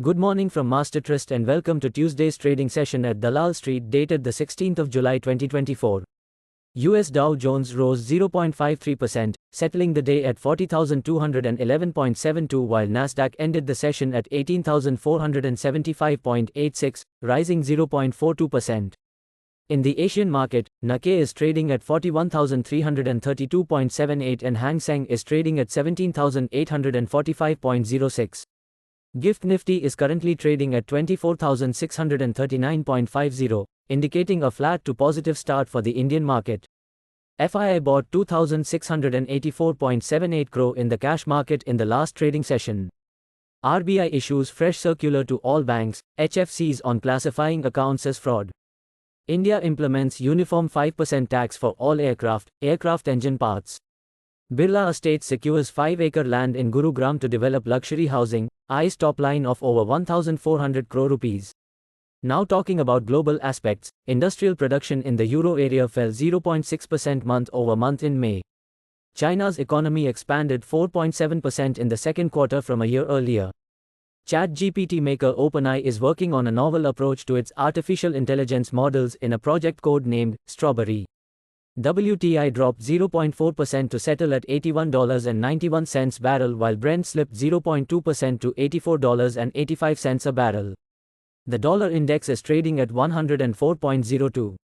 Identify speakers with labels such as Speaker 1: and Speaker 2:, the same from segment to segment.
Speaker 1: Good morning from Master Trust and welcome to Tuesday's trading session at Dalal Street dated the 16th of July 2024. US Dow Jones rose 0.53%, settling the day at 40,211.72 while Nasdaq ended the session at 18,475.86, rising 0.42%. In the Asian market, Nikkei is trading at 41,332.78 and Hang Seng is trading at 17,845.06. GIFT Nifty is currently trading at 24,639.50, indicating a flat to positive start for the Indian market. FII bought 2,684.78 crore in the cash market in the last trading session. RBI issues fresh circular to all banks, HFCs on classifying accounts as fraud. India implements uniform 5% tax for all aircraft engine parts. Birla Estates secures 5-acre land in Gurugram to develop luxury housing, eyes top line of over 1,400 crore rupees. Now talking about global aspects, industrial production in the euro area fell 0.6% month-over-month in May. China's economy expanded 4.7% in the second quarter from a year earlier. ChatGPT maker OpenAI is working on a novel approach to its artificial intelligence models in a project code named Strawberry. WTI dropped 0.4% to settle at $81.91 barrel while Brent slipped 0.2% to $84.85 a barrel. The dollar index is trading at 104.02.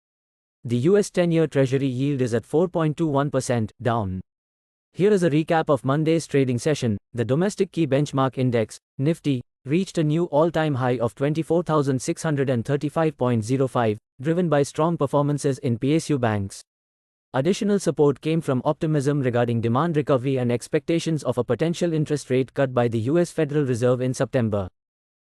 Speaker 1: The US 10-year Treasury yield is at 4.21%, down. Here is a recap of Monday's trading session. The domestic key benchmark index, Nifty, reached a new all-time high of 24,635.05, driven by strong performances in PSU banks. Additional support came from optimism regarding demand recovery and expectations of a potential interest rate cut by the US Federal Reserve in September.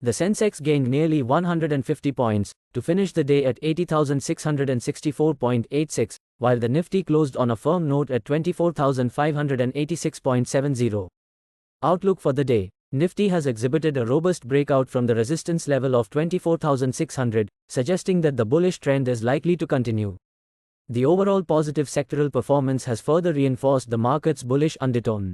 Speaker 1: The Sensex gained nearly 150 points, to finish the day at 80,664.86, while the Nifty closed on a firm note at 24,586.70. Outlook for the day. Nifty has exhibited a robust breakout from the resistance level of 24,600, suggesting that the bullish trend is likely to continue. The overall positive sectoral performance has further reinforced the market's bullish undertone.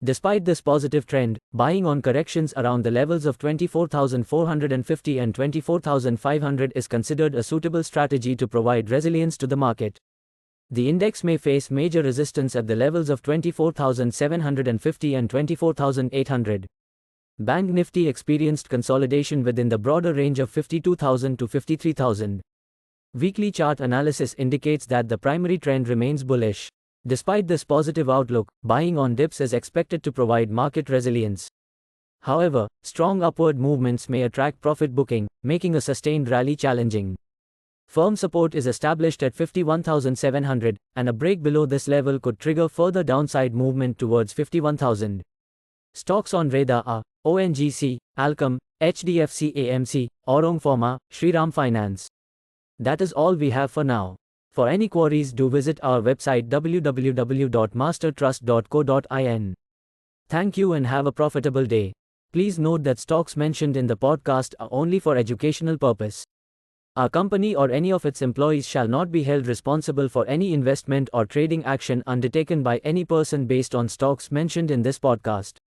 Speaker 1: Despite this positive trend, buying on corrections around the levels of 24,450 and 24,500 is considered a suitable strategy to provide resilience to the market. The index may face major resistance at the levels of 24,750 and 24,800. Bank Nifty experienced consolidation within the broader range of 52,000 to 53,000. Weekly chart analysis indicates that the primary trend remains bullish. Despite this positive outlook, buying on dips is expected to provide market resilience. However, strong upward movements may attract profit booking, making a sustained rally challenging. Firm support is established at 51,700, and a break below this level could trigger further downside movement towards 51,000. Stocks on radar are ONGC, Alcom, HDFC AMC, Aurong Pharma, Shriram Finance. That is all we have for now. For any queries, do visit our website www.mastertrust.co.in. Thank you and have a profitable day. Please note that stocks mentioned in the podcast are only for educational purpose. Our company or any of its employees shall not be held responsible for any investment or trading action undertaken by any person based on stocks mentioned in this podcast.